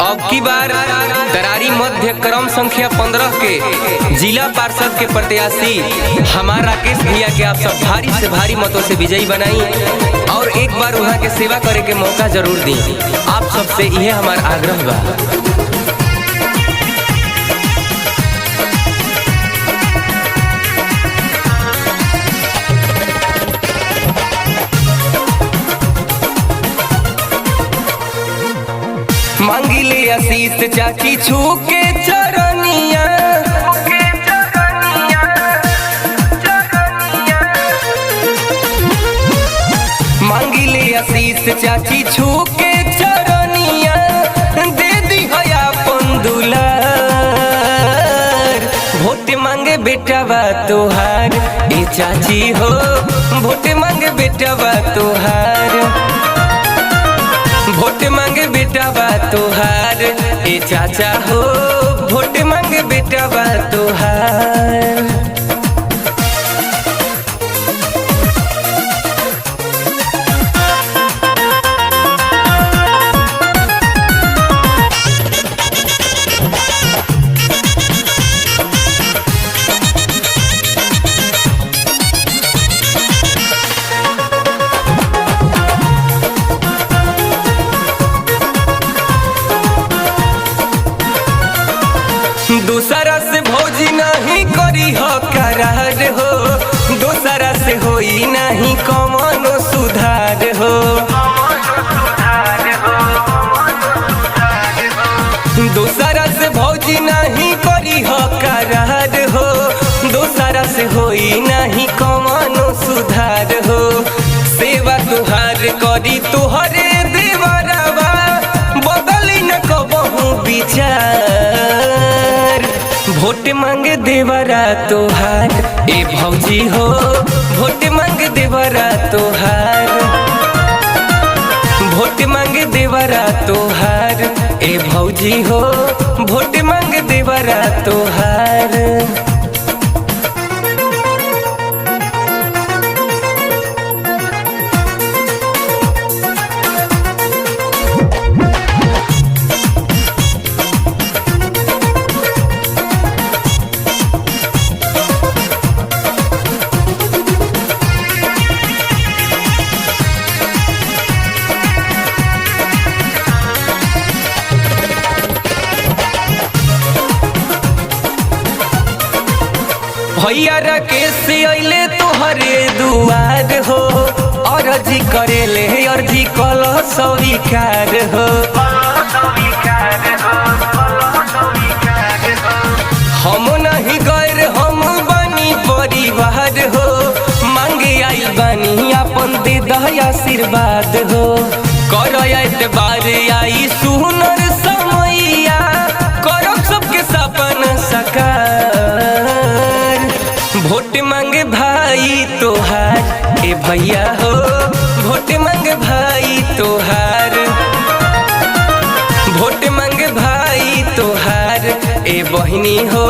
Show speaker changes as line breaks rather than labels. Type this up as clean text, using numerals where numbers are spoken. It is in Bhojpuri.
अब की बार तरारी मध्य क्रम संख्या 15 के जिला पार्षद के प्रत्याशी हमारा राकेश भैया के आप सब भारी से भारी मतों से विजयी बनाई और एक बार वहाँ के सेवा करे के मौका जरूर दी। आप सबसे यह हमारा आग्रह बा। मांगिले आशीष चाची छू के चरनिया, मांगिले आशीष चाची छू के चरनिया, दे दी हया पंदुलार। वोट मांगे बेटा बा तोहार ए चाची हो, वोट मांगे बेटा बा तोहार, वोट मांगे बेटा बा तोहार ए चाचा हो, वोट मांगे बेटा बा तोहार। दूसरा से भौजी नहीं करी हो करार हो, दूसरा से होई नहीं कौनो सुधार हो, दूसरा से भौजी नहीं करी हो करार हो, दूसरा से होई नहीं कौनो सुधार हो। सेवा तुहार करी तुहरे देवरवा, बदली न कबहू विचार। वोट मांगे देवरा तोहार ए भौजी हो, वोट मांगे देवरा तोहार, वोट मांगे देवरा तोहार ए भौजी हो, वोट मांगे देवरा तोहार। भैया राकेश अइले तोहरे दुआर हो, अर्जी करेले अर्जी कल स्वीकार हो। हम नहीं गैर हम बनी परिवार हो, मांगे आई बनी अपन दे दया आशीर्वाद हो। कर एतबार आई सुनर समैया, करो सबके सपना साकार। वोट मांगे भाई तोहार ए भैया हो, वोट मांगे भाई तोहार, वोट मांगे भाई तोहार ए बहिनी हो।